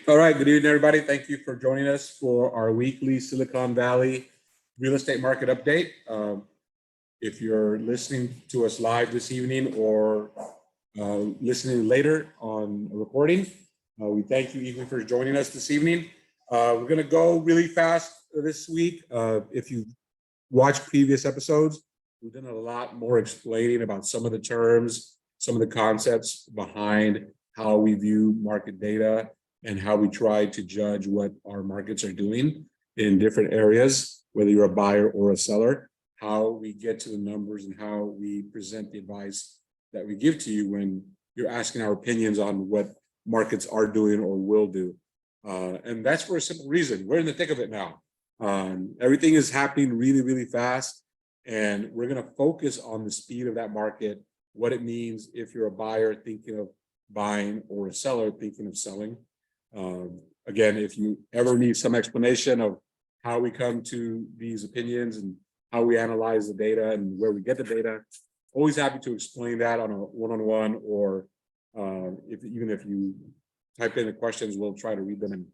All right, good evening, everybody. Thank you for joining us for our weekly Silicon Valley real estate market update. If you're listening to us live this evening or listening later on a recording, we thank you even for joining us this evening. We're going to go really fast this week. If you watched previous episodes, we've done a lot more explaining about some of the terms, some of the concepts behind how we view market data and how we try to judge what our markets are doing in different areas, whether you're a buyer or a seller, how we get to the numbers and how we present the advice that we give to you when you're asking our opinions on what markets are doing or will do. And that's for a simple reason. We're in the thick of it now. Everything is happening really, really fast. And we're going to focus on the speed of that market, what it means if you're a buyer thinking of buying or a seller thinking of selling. Again, if you ever need some explanation of how we come to these opinions and how we analyze the data and where we get the data, always happy to explain that on a one-on-one, or even if you type in the questions, we'll try to read them and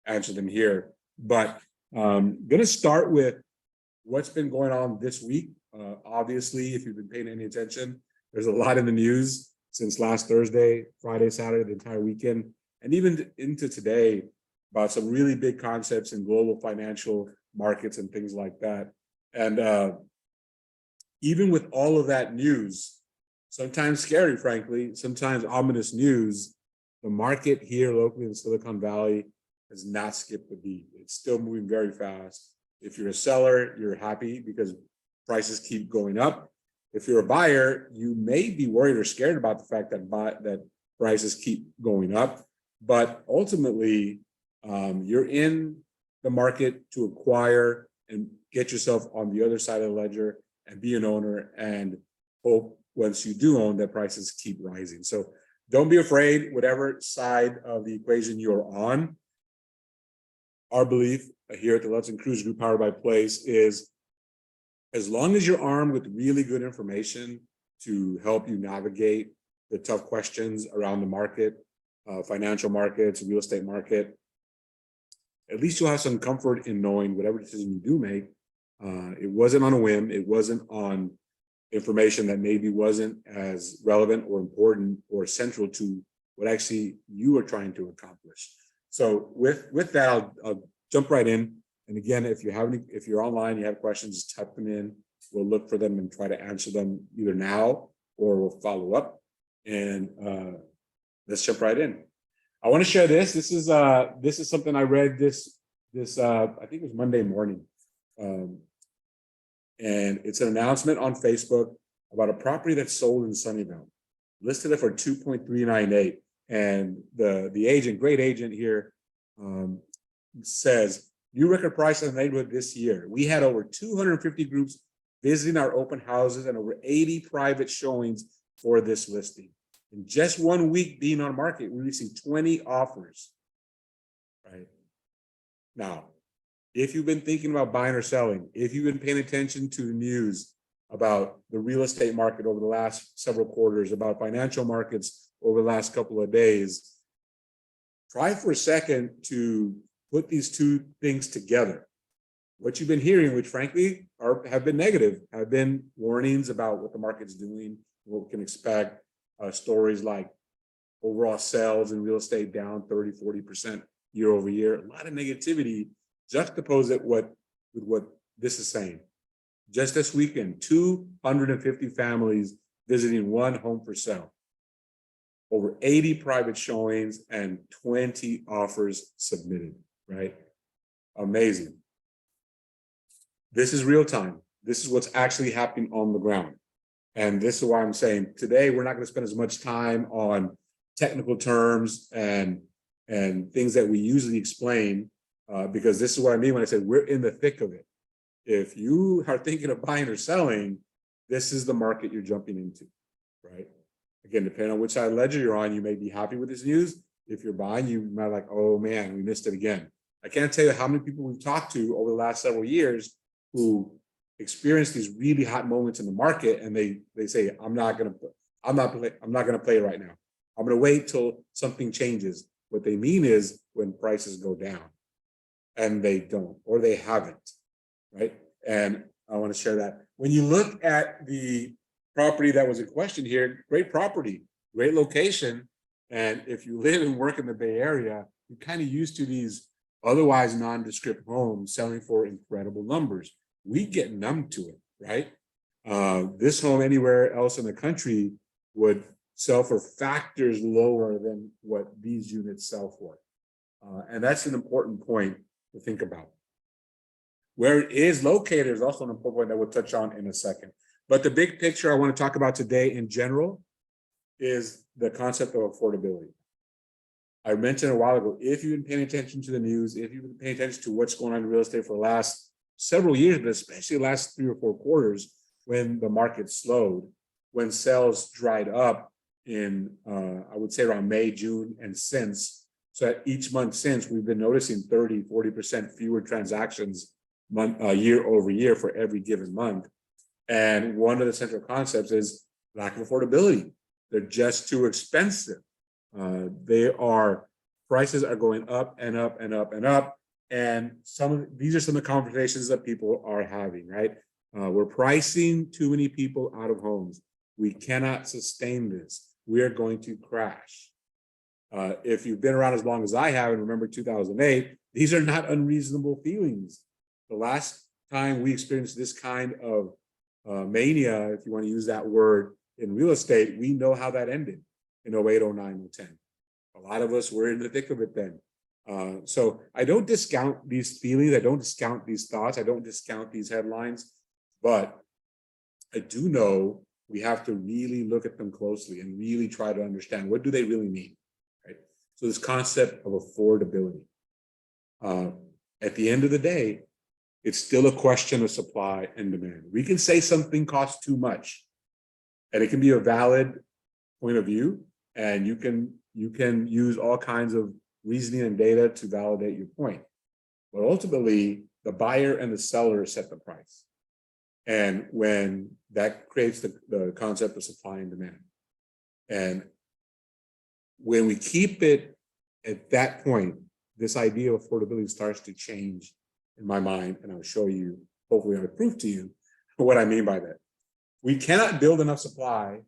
answer them here. But I'm going to start with what's been going on this week. Obviously, if you've been paying any attention, there's a lot in the news since last Thursday, Friday, Saturday, the entire weekend, and even into today about some really big concepts in global financial markets and things like that. And even with all of that news, sometimes scary, frankly, sometimes ominous news, the market here locally in Silicon Valley has not skipped a beat. It's still moving very fast. If you're a seller, you're happy because prices keep going up. If you're a buyer, you may be worried or scared about the fact that prices keep going up. But ultimately, you're in the market to acquire and get yourself on the other side of the ledger and be an owner and hope once you do own that prices keep rising. So don't be afraid, whatever side of the equation you're on. Our belief here at the Let's Cruise Group, powered by Place, is as long as you're armed with really good information to help you navigate the tough questions around the market, financial markets, real estate market, at least you'll have some comfort in knowing whatever decision you do make, it wasn't on a whim, it wasn't on information that maybe wasn't as relevant or important or central to what actually you are trying to accomplish. So with that, I'll jump right in. And again, if you're online, you have questions, just type them in. We'll look for them and try to answer them either now or we'll follow up. And let's jump right in. I want to share this. This is something I read this I think it was Monday morning. And it's an announcement on Facebook about a property that's sold in Sunnyvale. Listed it for $2.398. And the agent, great agent here, says, new record price in the neighborhood this year. We had over 250 groups visiting our open houses and over 80 private showings for this listing. In just 1 week being on market, we received 20 offers, right? Now, if you've been thinking about buying or selling, if you've been paying attention to the news about the real estate market over the last several quarters, about financial markets over the last couple of days, try for a second to put these two things together. What you've been hearing, which frankly have been negative, have been warnings about what the market's doing, what we can expect. Stories like overall sales in real estate down 30-40% year over year. A lot of negativity. Juxtapose it with what this is saying. Just this weekend, 250 families visiting one home for sale. Over 80 private showings and 20 offers submitted, right? Amazing. This is real time. This is what's actually happening on the ground. And this is why I'm saying today, we're not going to spend as much time on technical terms and things that we usually explain, because this is what I mean when I say we're in the thick of it. If you are thinking of buying or selling, this is the market you're jumping into, right? Again, depending on which side of the ledger you're on, you may be happy with this news. If you're buying, you might be like, oh man, we missed it again. I can't tell you how many people we've talked to over the last several years who experience these really hot moments in the market, and they say, I'm not gonna play it right now. I'm gonna wait till something changes, What they mean is when prices go down, and they don't, or they haven't, right? And I want to share that. When you look at the property that was in question here, great property, great location. And if you live and work in the Bay Area, you're kind of used to these otherwise nondescript homes selling for incredible numbers. We get numb to it, right? This home anywhere else in the country would sell for factors lower than what these units sell for. And that's an important point to think about. Where it is located is also an important point that we'll touch on in a second. But the big picture I want to talk about today in general is the concept of affordability. I mentioned a while ago, if you've been paying attention to the news, if you've been paying attention to what's going on in real estate for the last several years, but especially the last 3 or 4 quarters, when the market slowed, when sales dried up in, I would say around May, June, and since. So at each month since, we've been noticing 30, 40% fewer transactions year over year for every given month. And one of the central concepts is lack of affordability. They're just too expensive. Prices are going up and up and up and up. And these are some of the conversations that people are having, right? We're pricing too many people out of homes. We cannot sustain this. We are going to crash. If you've been around as long as I have and remember 2008, these are not unreasonable feelings. The last time we experienced this kind of mania, if you want to use that word, in real estate, we know how that ended in 08, 09, 10. A lot of us were in the thick of it then. So I don't discount these feelings. I don't discount these thoughts. I don't discount these headlines. But I do know we have to really look at them closely and really try to understand, what do they really mean, right? So this concept of affordability. At the end of the day, it's still a question of supply and demand. We can say something costs too much, and it can be a valid point of view, and you can use all kinds of reasoning and data to validate your point. But ultimately, the buyer and the seller set the price. And when that creates the concept of supply and demand. And when we keep it at that point, this idea of affordability starts to change in my mind, and I'll show you, hopefully I'll prove to you what I mean by that. We cannot build enough supply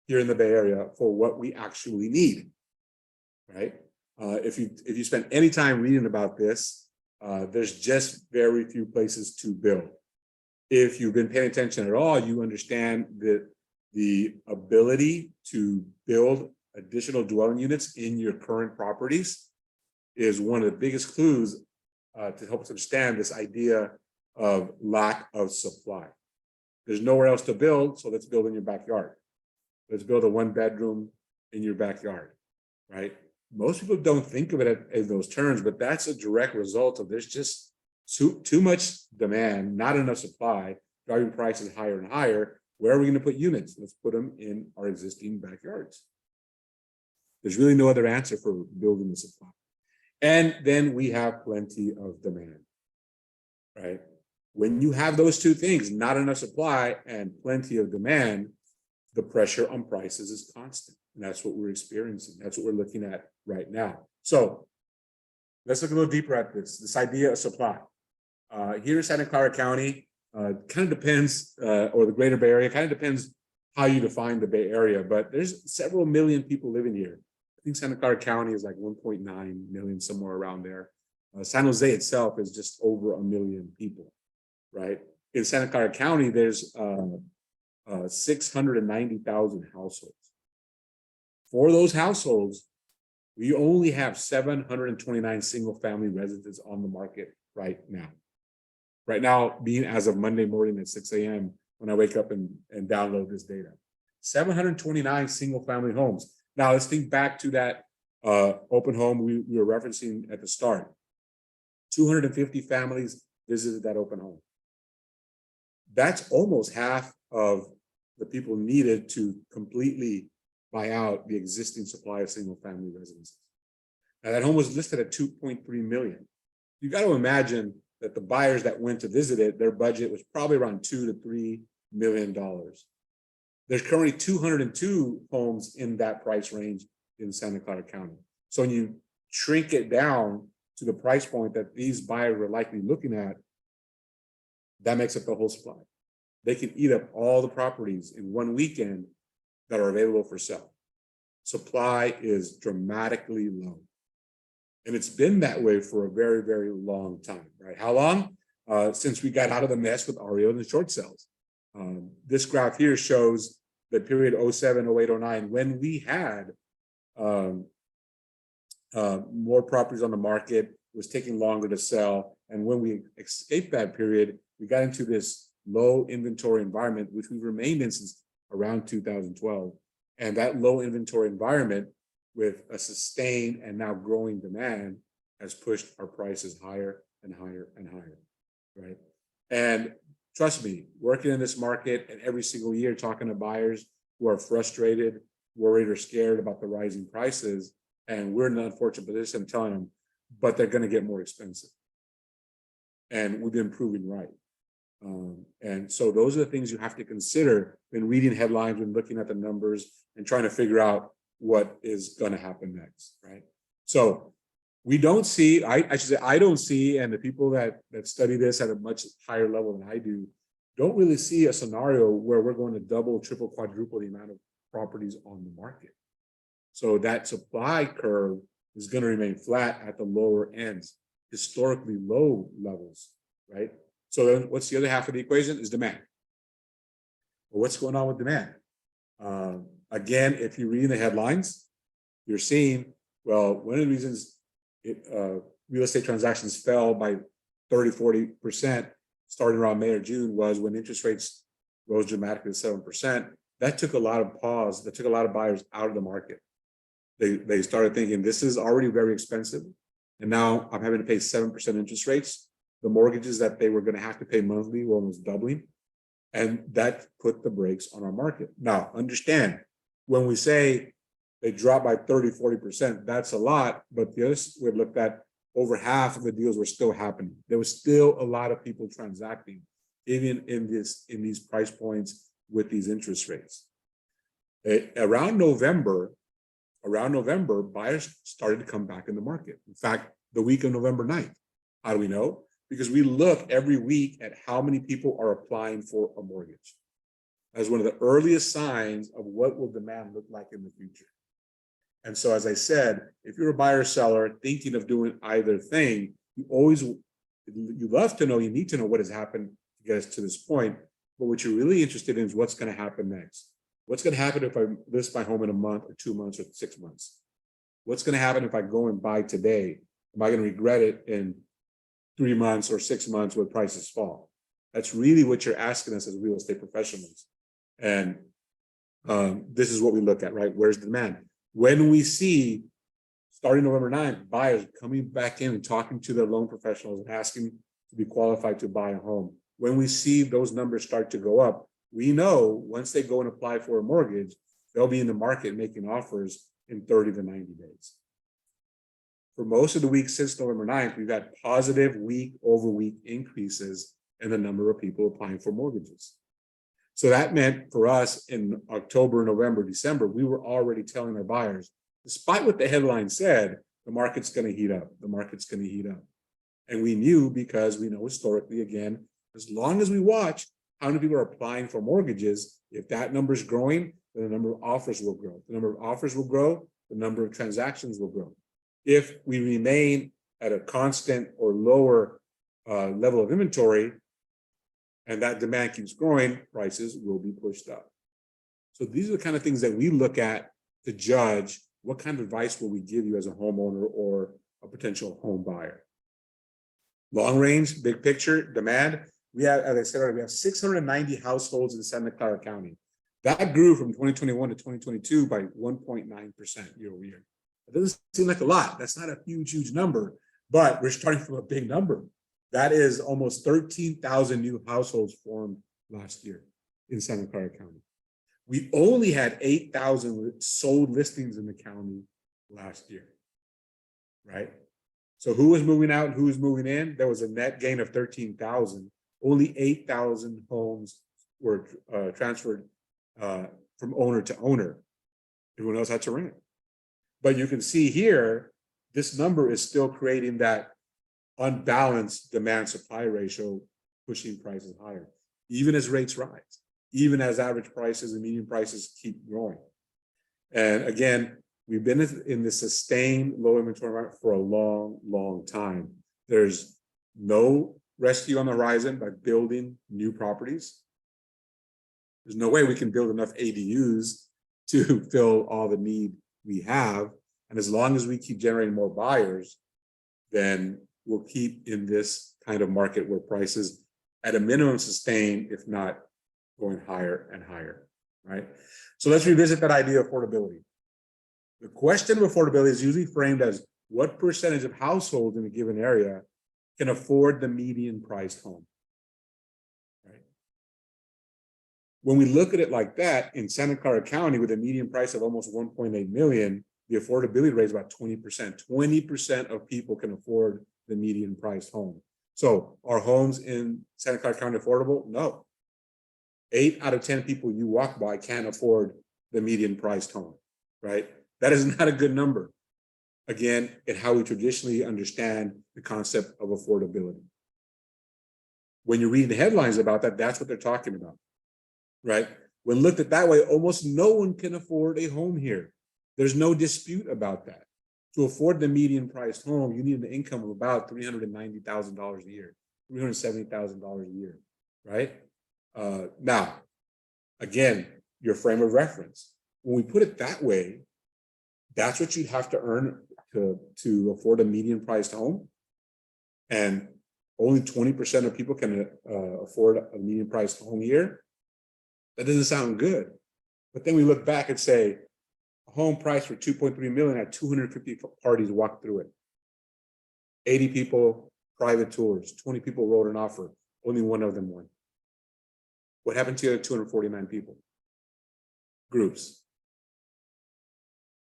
here in the Bay Area for what we actually need, right? If you spend any time reading about this, there's just very few places to build. If you've been paying attention at all, you understand that the ability to build additional dwelling units in your current properties is one of the biggest clues to help us understand this idea of lack of supply. There's nowhere else to build, so let's build in your backyard. Let's build a 1-bedroom in your backyard, right? Most people don't think of it as those terms, but that's a direct result of there's just too much demand, not enough supply, driving prices higher and higher. Where are we going to put units? Let's put them in our existing backyards. There's really no other answer for building the supply. And then we have plenty of demand, right? When you have those two things, not enough supply and plenty of demand, the pressure on prices is constant. And that's what we're experiencing. That's what we're looking at right now. So let's look a little deeper at this idea of supply. Here in Santa Clara County, kind of depends, or the greater Bay Area, kind of depends how you define the Bay Area, but there's several million people living here. I think Santa Clara County is like 1.9 million, somewhere around there. San Jose itself is just over 1 million people, right? In Santa Clara County, there's 690,000 households. For those households, we only have 729 single-family residences on the market right now. Right now, being as of Monday morning at 6 a.m. when I wake up and download this data. 729 single-family homes. Now, let's think back to that open home we were referencing at the start. 250 families visited that open home. That's almost half of the people needed to completely buy out the existing supply of single-family residences. Now, that home was listed at 2.3 million. You got to imagine that the buyers that went to visit it, their budget was probably around $2 to $3 million. There's currently 202 homes in that price range in Santa Clara County. So when you shrink it down to the price point that these buyers were likely looking at, that makes up the whole supply. They can eat up all the properties in one weekend that are available for sale. Supply is dramatically low. And it's been that way for a very, very long time, right? How long? Since we got out of the mess with REO and the short sales. This graph here shows the period 07, 08, 09, when we had more properties on the market, it was taking longer to sell. And when we escaped that period, we got into this low inventory environment, which we've remained in since around 2012. And that low inventory environment with a sustained and now growing demand has pushed our prices higher and higher and higher, right? And trust me, working in this market and every single year talking to buyers who are frustrated, worried, or scared about the rising prices, and we're in an unfortunate position telling them, but they're going to get more expensive. And we've been proven right. And so those are the things you have to consider when reading headlines, when looking at the numbers and trying to figure out what is going to happen next, right? So we don't see, I should say, I don't see, and the people that study this at a much higher level than I do, don't really see a scenario where we're going to double, triple, quadruple the amount of properties on the market. So that supply curve is going to remain flat at the lower ends, historically low levels, right? So then what's the other half of the equation is demand. Well, what's going on with demand? Again, if you read the headlines, you're seeing, well, one of the reasons real estate transactions fell by 30, 40% starting around May or June was when interest rates rose dramatically to 7%. That took a lot of pause. That took a lot of buyers out of the market. They started thinking, this is already very expensive. And now I'm having to pay 7% interest rates. The mortgages that they were going to have to pay monthly were almost doubling. And that put the brakes on our market. Now, understand, when we say they dropped by 30, 40%, that's a lot. But the other, we looked at over half of the deals were still happening. There was still a lot of people transacting, even in these price points with these interest rates. Around November, buyers started to come back in the market. In fact, the week of November 9th. How do we know? Because we look every week at how many people are applying for a mortgage as one of the earliest signs of what will demand look like in the future. And so, as I said, if you're a buyer or seller thinking of doing either thing, you love to know, you need to know what has happened to get us to this point. But what you're really interested in is what's going to happen next. What's going to happen if I list my home in a month or 2 months or 6 months? What's going to happen if I go and buy today? Am I going to regret it in 3 months or 6 months when prices fall? That's really what you're asking us as real estate professionals. And this is what we look at, right? Where's the demand? When we see, starting November 9th, buyers coming back in and talking to their loan professionals and asking to be qualified to buy a home, when we see those numbers start to go up, we know once they go and apply for a mortgage, they'll be in the market making offers in 30 to 90 days. For most of the weeks since November 9th, we've had positive week over week increases in the number of people applying for mortgages. So that meant for us in October, November, December, we were already telling our buyers, despite what the headline said, the market's going to heat up. The market's going to heat up. And we knew, because we know historically, again, as long as we watch how many people are applying for mortgages, if that number is growing, then the number of offers will grow. The number of offers will grow, the number of transactions will grow. If we remain at a constant or lower level of inventory, and that demand keeps growing, prices will be pushed up. So these are the kind of things that we look at to judge what kind of advice will we give you as a homeowner or a potential home buyer. Long range, big picture, demand. We have, as I said earlier, we have 690 households in Santa Clara County. That grew from 2021 to 2022 by 1.9% year over year. It doesn't seem like a lot. That's not a huge number, but we're starting from a big number. That is almost 13,000 new households formed last year in Santa Clara County. We only had 8,000 sold listings in the county last year, right? So who was moving out and who was moving in? There was a net gain of 13,000. Only 8,000 homes were transferred from owner to owner. Everyone else had to rent. But you can see here this number is still creating that unbalanced demand supply ratio, pushing prices higher, even as rates rise, even as average prices and median prices keep growing. And again, we've been in this sustained low inventory market for a long, long time. There's no rescue on the horizon by building new properties. There's no way we can build enough ADUs to fill all the need we have. And as long as we keep generating more buyers, then we'll keep in this kind of market where prices at a minimum sustain, if not going higher and higher, right? So let's revisit that idea of affordability. The question of affordability is usually framed as what percentage of households in a given area can afford the median priced home, right? When we look at it like that, in Santa Clara County, with a median price of almost 1.8 million, the affordability rate is about 20%. 20% of people can afford the median priced home. So are homes in Santa Clara County affordable? No. 8 out of 10 people you walk by can't afford the median priced home, right? That is not a good number. Again, in how we traditionally understand the concept of affordability. When you read the headlines about that, that's what they're talking about, right? When looked at that way, almost no one can afford a home here. There's no dispute about that. To afford the median priced home, you need an income of about $390,000 a year, $370,000 a year, right? Now, again, your frame of reference. When we put it that way, that's what you'd have to earn to afford a median priced home. And only 20% of people can afford a median priced home here. That doesn't sound good. But then we look back and say, a home price for 2.3 million had 250 parties walk through it. 80 people, private tours, 20 people wrote an offer, only one of them won. What happened to the other 249 people? Groups.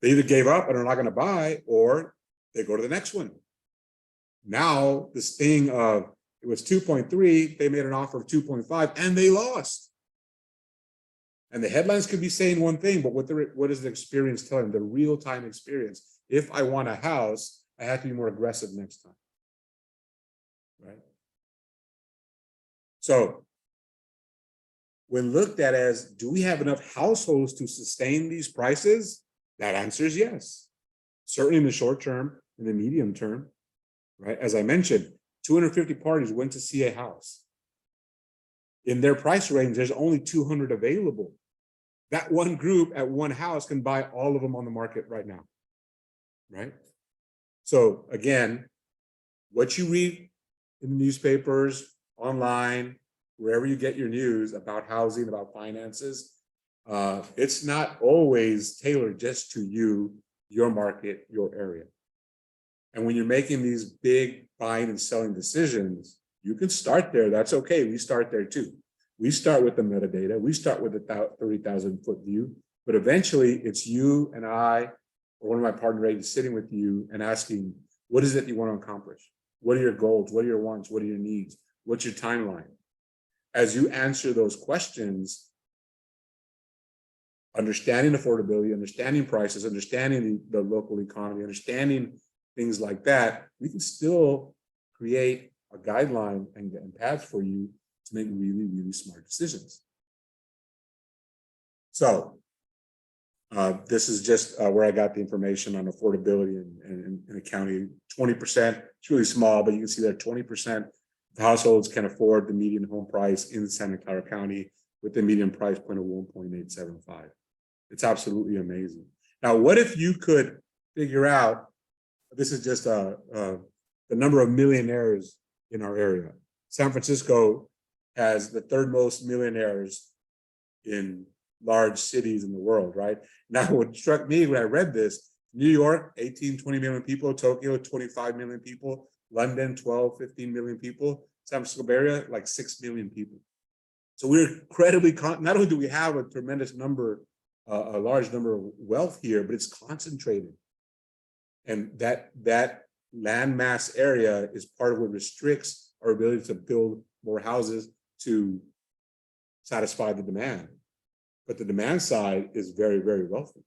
They either gave up and are not going to buy, or they go to the next one. Now, this thing of it was 2.3, they made an offer of 2.5 and they lost. And the headlines could be saying one thing, but what is the experience telling them? The real-time experience. If I want a house, I have to be more aggressive next time, right? So when looked at as, do we have enough households to sustain these prices? That answer is yes. Certainly in the short term, in the medium term, right? As I mentioned, 250 parties went to see a house. In their price range, there's only 200 available. That one group at one house can buy all of them on the market right now, right? So again, what you read in the newspapers, online, wherever you get your news about housing, about finances, it's not always tailored just to you, your market, your area. And when you're making these big buying and selling decisions, you can start there. That's okay. We start there too. We start with the metadata. We start with the 30,000-foot view. But eventually, it's you and I, or one of my partner agents sitting with you and asking, what is it you want to accomplish? What are your goals? What are your wants? What are your needs? What's your timeline? As you answer those questions, understanding affordability, understanding prices, understanding the local economy, understanding things like that, we can still create a guideline and paths for you to make really, really smart decisions. So this is just where I got the information on affordability in the county. 20%, it's really small, but you can see that 20% of households can afford the median home price in Santa Clara County with the median price point of 1.875. It's absolutely amazing. Now, what if you could figure out, this is just the number of millionaires in our area. San Francisco has the third most millionaires in large cities in the world, right? Now, what struck me when I read this, New York, 18, 20 million people, Tokyo, 25 million people, London, 12, 15 million people, San Francisco Bay Area, like 6 million people. So we're incredibly, not only do we have a tremendous number, a large number of wealth here, but it's concentrated. And that landmass area is part of what restricts our ability to build more houses to satisfy the demand. But the demand side is very, very wealthy.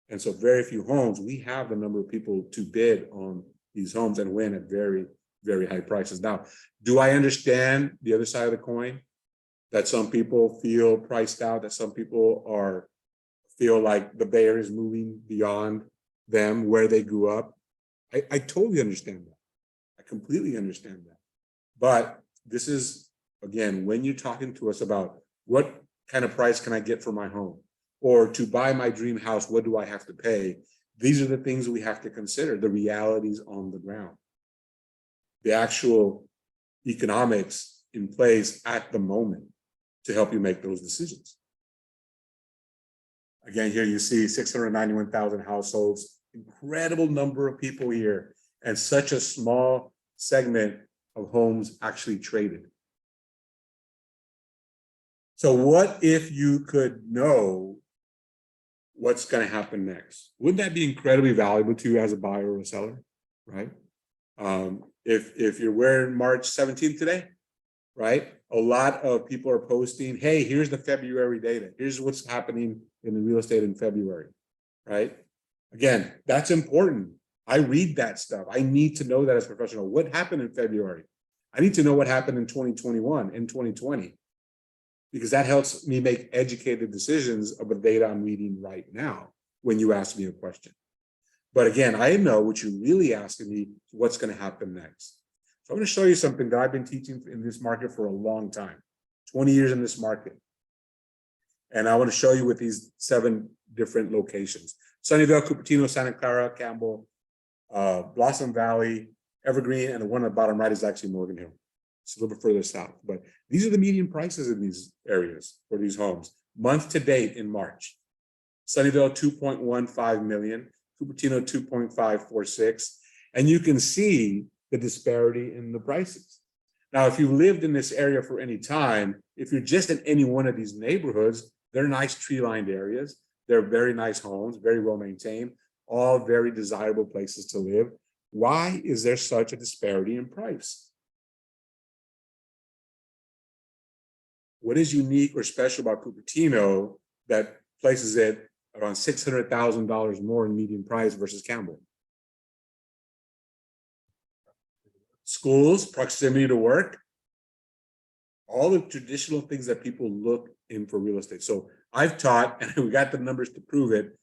And so very few homes, we have the number of people to bid on these homes and win at very, very high prices. Now, do I understand the other side of the coin? That some people feel priced out, that some people feel like the Bay Area is moving beyond them, where they grew up. I totally understand that. I completely understand that. But this is, again, when you're talking to us about what kind of price can I get for my home, or to buy my dream house, what do I have to pay? These are the things we have to consider, the realities on the ground, the actual economics in place at the moment to help you make those decisions. Again, here you see 691,000 households, incredible number of people here, and such a small segment of homes actually traded. So what if you could know what's going to happen next? Wouldn't that be incredibly valuable to you as a buyer or a seller, right? If you're wearing March 17th today, right? A lot of people are posting, hey, here's the February data. Here's what's happening in the real estate in February, right? Again, that's important. I read that stuff. I need to know that as a professional. What happened in February? I need to know what happened in 2021 and 2020, because that helps me make educated decisions of the data I'm reading right now when you ask me a question. But again, I know what you're really asking me, what's going to happen next. So I'm going to show you something that I've been teaching in this market for a long time, 20 years in this market. And I want to show you with these 7 different locations: Sunnyvale, Cupertino, Santa Clara, Campbell, Blossom Valley, Evergreen, and the one on the bottom right is actually Morgan Hill. It's a little bit further south, but these are the median prices in these areas for these homes. Month to date in March, Sunnyvale 2.15 million, Cupertino 2.546, and you can see the disparity in the prices. Now, if you lived in this area for any time, if you're just in any one of these neighborhoods, they're nice tree-lined areas. They're very nice homes, very well maintained, all very desirable places to live. Why is there such a disparity in price? What is unique or special about Cupertino that places it around $600,000 more in median price versus Campbell? Schools, proximity to work, all the traditional things that people look in for real estate. So I've taught, and we got the numbers to prove it,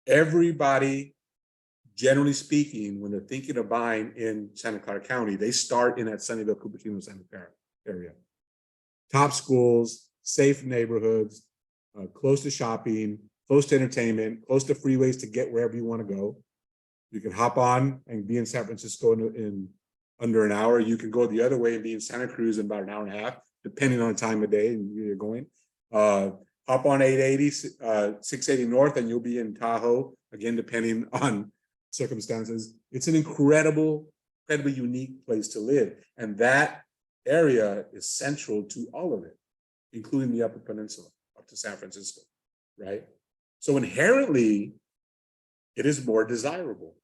everybody, generally speaking, when they're thinking of buying in Santa Clara County, they start in that Sunnyvale, Cupertino, Santa Clara area. Top schools, safe neighborhoods, close to shopping, close to entertainment, close to freeways to get wherever you want to go. You can hop on and be in San Francisco in under an hour. You can go the other way and be in Santa Cruz in about an hour and a half, depending on the time of day and where you're going. Hop on 880, 680 North, and you'll be in Tahoe, again, depending on circumstances. It's an incredibly unique place to live. And that area is central to all of it, including the Upper Peninsula up to San Francisco, right? So inherently, it is more desirable.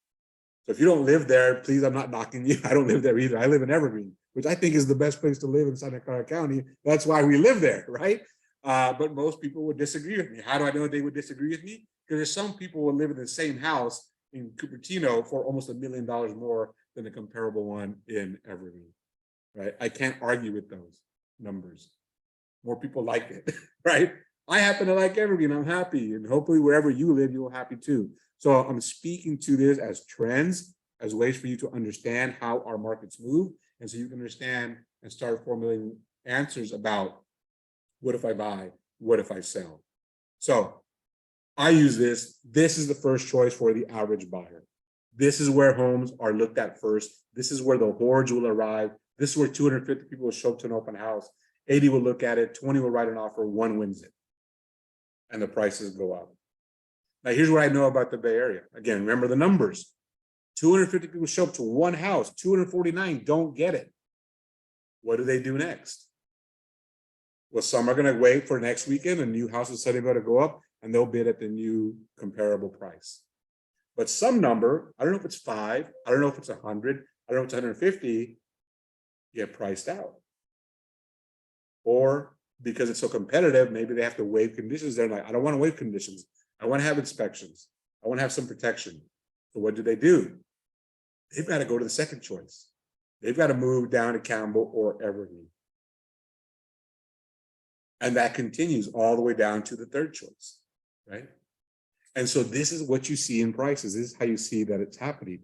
So if you don't live there, please, I'm not knocking you. I don't live there either. I live in Evergreen, which I think is the best place to live in Santa Clara County. That's why we live there, right? But most people would disagree with me. How do I know they would disagree with me? Because there's some people who live in the same house in Cupertino for almost $1 million more than the comparable one in Evergreen, right? I can't argue with those numbers. More people like it, right? I happen to like Evergreen. I'm happy. And hopefully wherever you live, you're happy too. So I'm speaking to this as trends, as ways for you to understand how our markets move. And so you can understand and start formulating answers about what if I buy, what if I sell? So I use this. This is the first choice for the average buyer. This is where homes are looked at first. This is where the hordes will arrive. This is where 250 people will show up to an open house. 80 will look at it, 20 will write an offer, 1 wins it. And the prices go up. Now, here's what I know about the Bay Area. Again, remember the numbers. 250 people show up to one house, 249 don't get it. What do they do next? Well, some are going to wait for next weekend, a new house is suddenly going to go up, and they'll bid at the new comparable price. But some number, I don't know if it's 5, I don't know if it's 100, I don't know if it's 150, get priced out. Or because it's so competitive, maybe they have to waive conditions. They're like, I don't want to waive conditions. I want to have inspections. I want to have some protection. So what do? They've got to go to the second choice. They've got to move down to Campbell or Evergreen. And that continues all the way down to the third choice, right? And so this is what you see in prices. This is how you see that it's happening.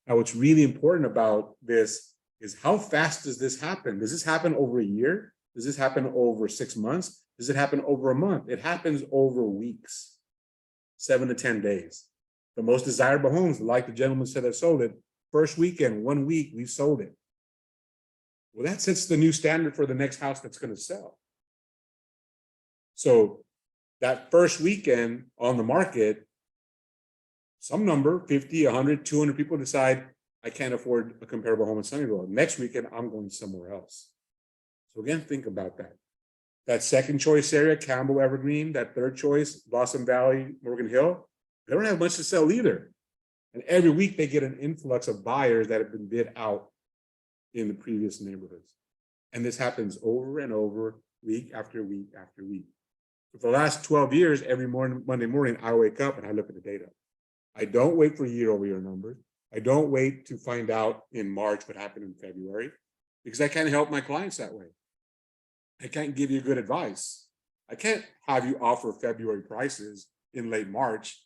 Now, what's really important about this is how fast does this happen? Does this happen over a year? Does this happen over 6 months? Does it happen over a month? It happens over weeks, 7 to 10 days. The most desirable homes, like the gentleman said that sold it, first weekend, 1 week, we sold it. Well, that sets the new standard for the next house that's going to sell. So that first weekend on the market, some number, 50, 100, 200 people decide, I can't afford a comparable home in Sunnyvale. Next weekend, I'm going somewhere else. So again, think about that. That second choice area, Campbell, Evergreen, that third choice, Blossom Valley, Morgan Hill, they don't have much to sell either. And every week they get an influx of buyers that have been bid out in the previous neighborhoods. And this happens over and over, week after week after week. For the last 12 years, every morning, Monday morning, I wake up and I look at the data. I don't wait for year-over-year numbers. I don't wait to find out in March what happened in February, because I can't help my clients that way. I can't give you good advice. I can't have you offer February prices in late March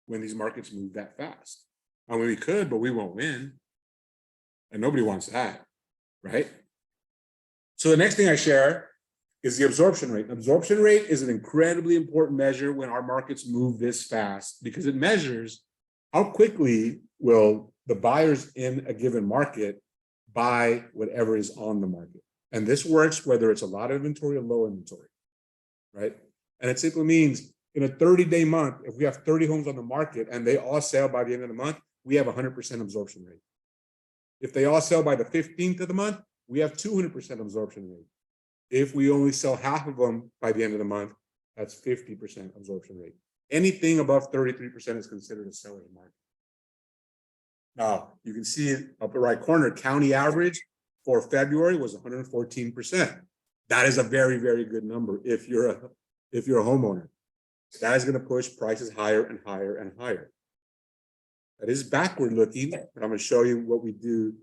when these markets move that fast. I mean, we could, but we won't win. And nobody wants that, right? So the next thing I share is the absorption rate. Absorption rate is an incredibly important measure when our markets move this fast, because it measures how quickly will the buyers in a given market buy whatever is on the market. And this works whether it's a lot of inventory or low inventory, right? And it simply means in a 30-day month, if we have 30 homes on the market and they all sell by the end of the month, we have 100% absorption rate. If they all sell by the 15th of the month, we have 200% absorption rate. If we only sell half of them by the end of the month, that's 50% absorption rate. Anything above 33% is considered a seller's market. Now, you can see it up the right corner, county average for February was 114%. That is a very, very good number if you're a homeowner. That is going to push prices higher and higher and higher. That is backward looking, but I'm going to show you what we do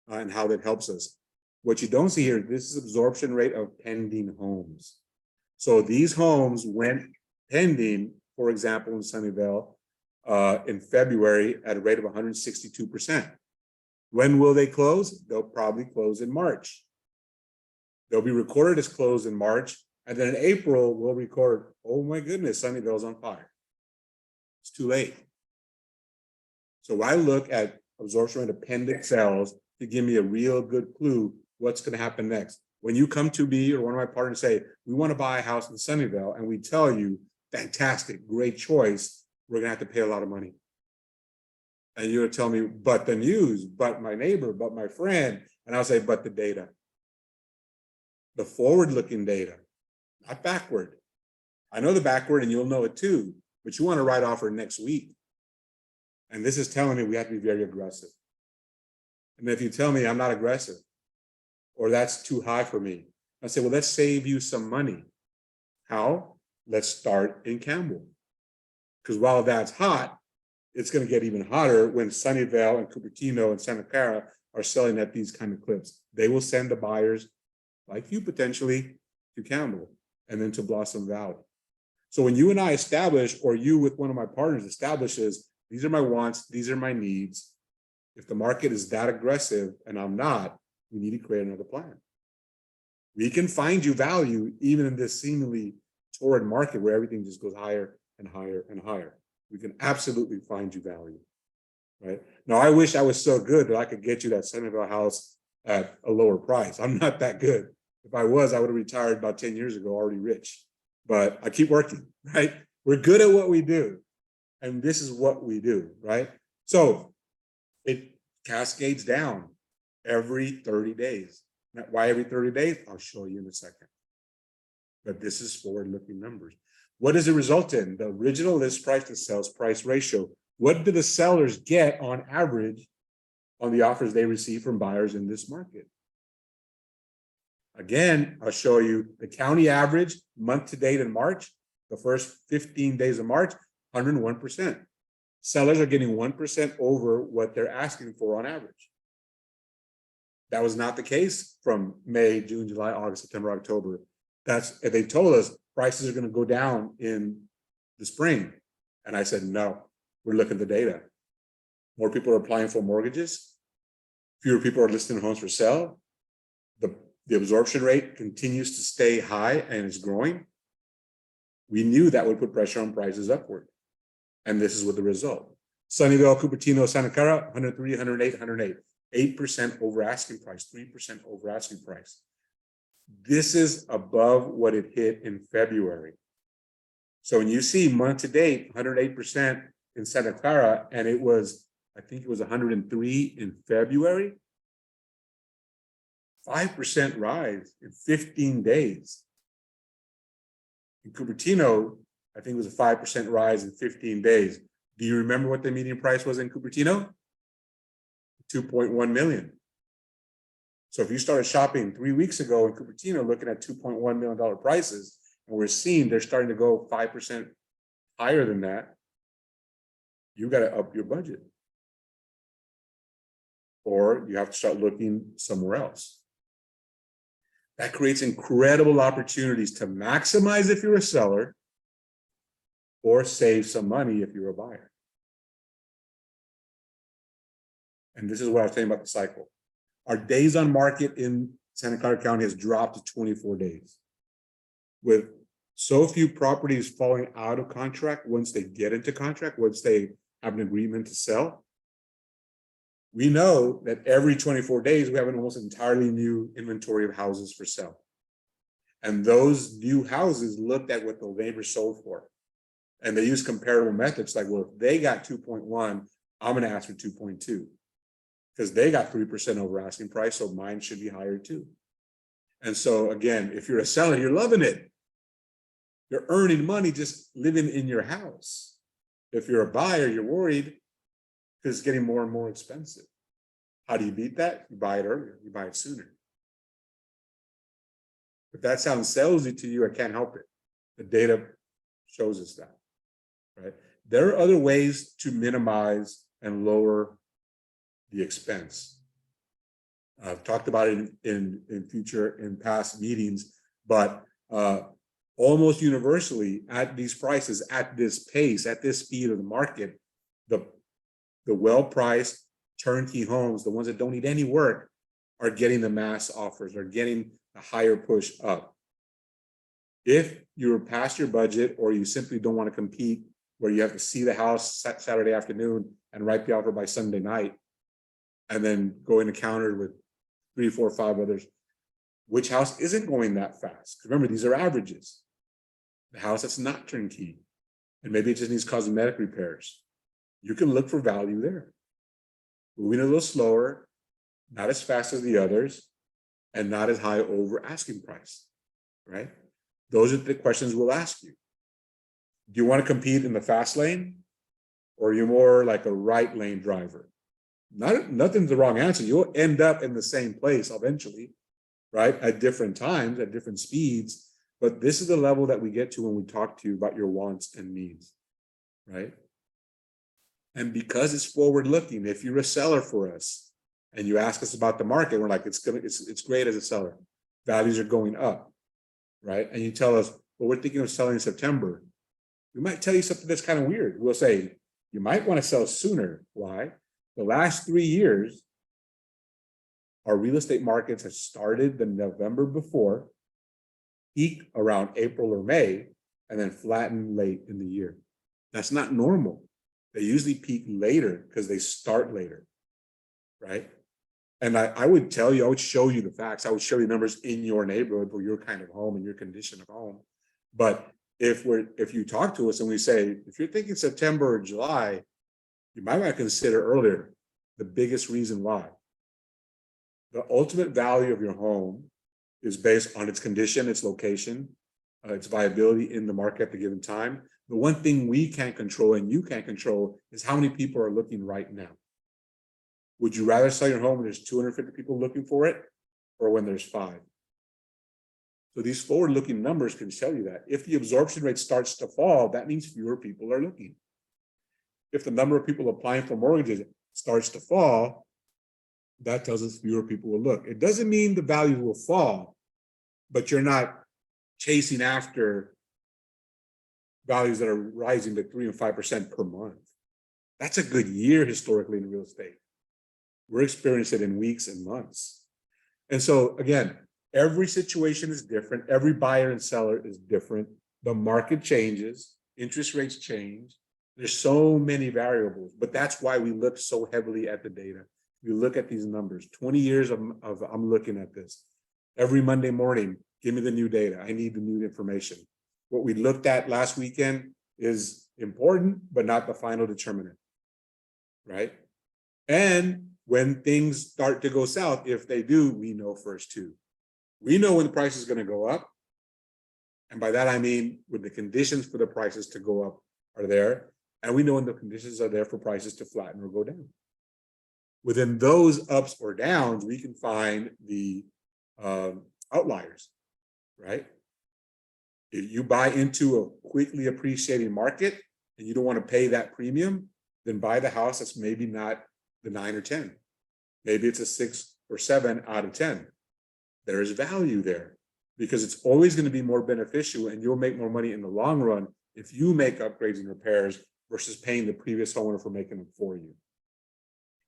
and how that helps us. What you don't see here, this is absorption rate of pending homes. So these homes went pending, for example, in Sunnyvale in February at a rate of 162%. When will they close? They'll probably close in March. They'll be recorded as closed in March. And then in April, we'll record, oh my goodness, Sunnyvale's on fire. It's too late. So I look at absorption rate of pending sales to give me a real good clue what's going to happen next. When you come to me or one of my partners say, we want to buy a house in Sunnyvale, and we tell you, fantastic, great choice, we're going to have to pay a lot of money. And you're going to tell me, but the news, but my neighbor, but my friend. And I'll say, but the data. The forward-looking data, not backward. I know the backward and you'll know it too, but you want to write offer next week. And this is telling me we have to be very aggressive. And if you tell me I'm not aggressive, or that's too high for me, I say, well, let's save you some money. How? Let's start in Campbell. Because while that's hot, it's going to get even hotter when Sunnyvale and Cupertino and Santa Clara are selling at these kind of clips. They will send the buyers, like you potentially, to Campbell and then to Blossom Valley. So when you and I establish, or you with one of my partners establishes, these are my wants, these are my needs. If the market is that aggressive and I'm not, we need to create another plan. We can find you value even in this seemingly torrid market where everything just goes higher and higher and higher. We can absolutely find you value, right? Now, I wish I was so good that I could get you that Sunnyvale house at a lower price. I'm not that good. If I was, I would have retired about 10 years ago, already rich. But I keep working, right? We're good at what we do. And this is what we do, right? So it cascades down every 30 days. Now, why every 30 days? I'll show you in a second. But this is forward-looking numbers. What does it result in? The original list price to sales price ratio. What do the sellers get on average on the offers they receive from buyers in this market? Again, I'll show you the county average month to date in March, the first 15 days of March, 101%. sellers are getting 1% over what they're asking for on average. That was not the case from May, June, July, August, September, October. They told us prices are going to go down in the spring. And I said, no, we're looking at the data. More people are applying for mortgages. Fewer people are listing homes for sale. The absorption rate continues to stay high and is growing. We knew that would put pressure on prices upward. And this is what the result. Sunnyvale, Cupertino, Santa Clara, 103, 108, 108. 8% over asking price, 3% over asking price. This is above what it hit in February. So when you see month to date, 108% in Santa Clara, and it was, I think it was 103 in February, 5% rise in 15 days. In Cupertino, I think it was a 5% rise in 15 days. Do you remember what the median price was in Cupertino? 2.1 million. So if you started shopping 3 weeks ago in Cupertino looking at $2.1 million prices, and we're seeing they're starting to go 5% higher than that, you got to up your budget. Or you have to start looking somewhere else. That creates incredible opportunities to maximize if you're a seller or save some money if you're a buyer. And this is what I was saying about the cycle. Our days on market in Santa Clara County has dropped to 24 days. With so few properties falling out of contract once they get into contract, once they have an agreement to sell, we know that every 24 days we have an almost entirely new inventory of houses for sale. And those new houses looked at what the neighbors sold for. And they use comparable methods like, well, if they got 2.1, I'm going to ask for 2.2. Because they got 3% over asking price, so mine should be higher too. And so again, if you're a seller, you're loving it. You're earning money just living in your house. If you're a buyer, you're worried because it's getting more and more expensive. How do you beat that? You buy it earlier, you buy it sooner. If that sounds salesy to you, I can't help it. The data shows us that, right? There are other ways to minimize and lower the expense. I've talked about it in past meetings, but almost universally at these prices, at this pace, at this speed of the market, the well-priced turnkey homes, the ones that don't need any work, are getting the mass offers, are getting a higher push up. If you're past your budget or you simply don't want to compete where you have to see the house Saturday afternoon and write the offer by Sunday night, and then go in a counter with 3, 4, 5 others, which house isn't going that fast? Remember, these are averages. The house that's not turnkey, and maybe it just needs cosmetic repairs. You can look for value there. Moving a little slower, not as fast as the others, and not as high over asking price, right? Those are the questions we'll ask you. Do you want to compete in the fast lane, or are you more like a right lane driver? Nothing's the wrong answer. You'll end up in the same place eventually, right? At different times, at different speeds. But this is the level that we get to when we talk to you about your wants and needs, right? And because it's forward looking, if you're a seller for us and you ask us about the market, we're like, it's great as a seller. Values are going up, right? And you tell us, well, we're thinking of selling in September. We might tell you something that's kind of weird. We'll say, you might want to sell sooner. Why? The last 3 years, our real estate markets have started the November before, peak around April or May, and then flatten late in the year. That's not normal. They usually peak later because they start later, right? And I would tell you, I would show you the facts. I would show you numbers in your neighborhood for your kind of home and your condition of home. But if you talk to us and we say, if you're thinking September or July, you might want to consider earlier. The biggest reason why. The ultimate value of your home is based on its condition, its location, its viability in the market at the given time. The one thing we can't control and you can't control is how many people are looking right now. Would you rather sell your home when there's 250 people looking for it or when there's 5? So these forward-looking numbers can tell you that. If the absorption rate starts to fall, that means fewer people are looking. if the number of people applying for mortgages starts to fall, that tells us fewer people will look. It doesn't mean the value will fall, but you're not chasing after values that are rising to 3 and 5% per month. That's a good year historically in real estate. We're experiencing it in weeks and months. And so again, every situation is different. Every buyer and seller is different. The market changes, interest rates change. There's so many variables, but that's why we look so heavily at the data. We look at these numbers. 20 years of I'm looking at this. Every Monday morning, give me the new data. I need the new information. What we looked at last weekend is important, but not the final determinant, right? And when things start to go south, if they do, we know first too. We know when the price is going to go up. And by that, I mean, when the conditions for the prices to go up are there. And we know when the conditions are there for prices to flatten or go down. Within those ups or downs, we can find the outliers, right? If you buy into a quickly appreciating market and you don't want to pay that premium, then buy the house that's maybe not the 9 or 10. Maybe it's a 6 or 7 out of 10. There is value there because it's always going to be more beneficial and you'll make more money in the long run if you make upgrades and repairs versus paying the previous homeowner for making them for you.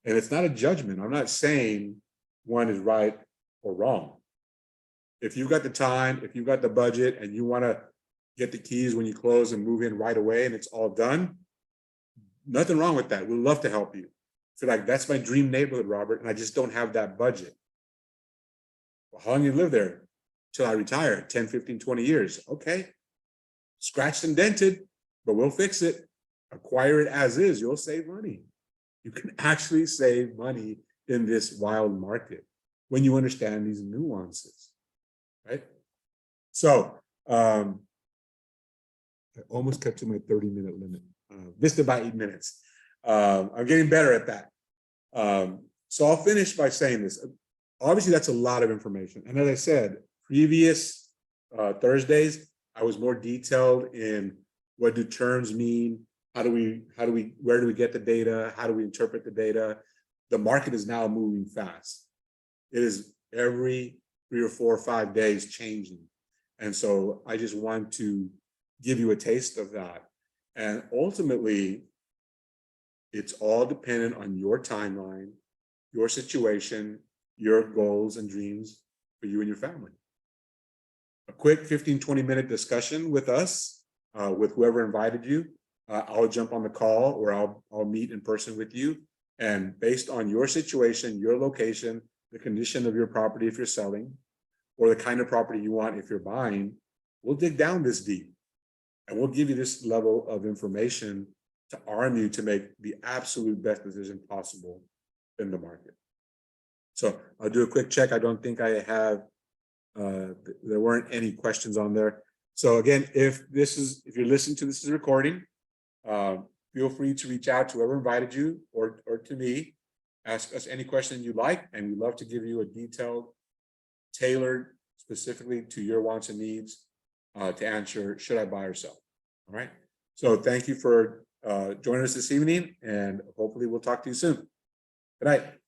And it's not a judgment. I'm not saying one is right or wrong. If you've got the time, if you've got the budget and you want to get the keys when you close and move in right away and it's all done, nothing wrong with that. We'd love to help you. So like, that's my dream neighborhood, Robert, and I just don't have that budget. Well, how long you live there? Till I retire, 10, 15, 20 years. Okay. Scratched and dented, but we'll fix it. Acquire it as is. You'll save money. You can actually save money in this wild market when you understand these nuances, right? So I almost cut to my 30-minute limit. Missed about 8 minutes. I'm getting better at that. So I'll finish by saying this. Obviously, that's a lot of information. And as I said, previous Thursdays, I was more detailed in what do terms mean, where do we get the data? How do we interpret the data? The market is now moving fast. It is every 3 or 4 or 5 days changing. And so I just want to give you a taste of that. And ultimately, it's all dependent on your timeline, your situation, your goals and dreams for you and your family. A quick 15, 20-minute discussion with us, with whoever invited you. I'll jump on the call or I'll meet in person with you. And based on your situation, your location, the condition of your property if you're selling, or the kind of property you want if you're buying, we'll dig down this deep. And we'll give you this level of information to arm you to make the absolute best decision possible in the market. So I'll do a quick check. I don't think I have, there weren't any questions on there. So again, if you're listening to this as a recording, feel free to reach out to whoever invited you or to me. Ask us any question you like, and we'd love to give you a detailed, tailored specifically to your wants and needs to answer, should I buy or sell? All right. So thank you for joining us this evening, and hopefully we'll talk to you soon. Good night.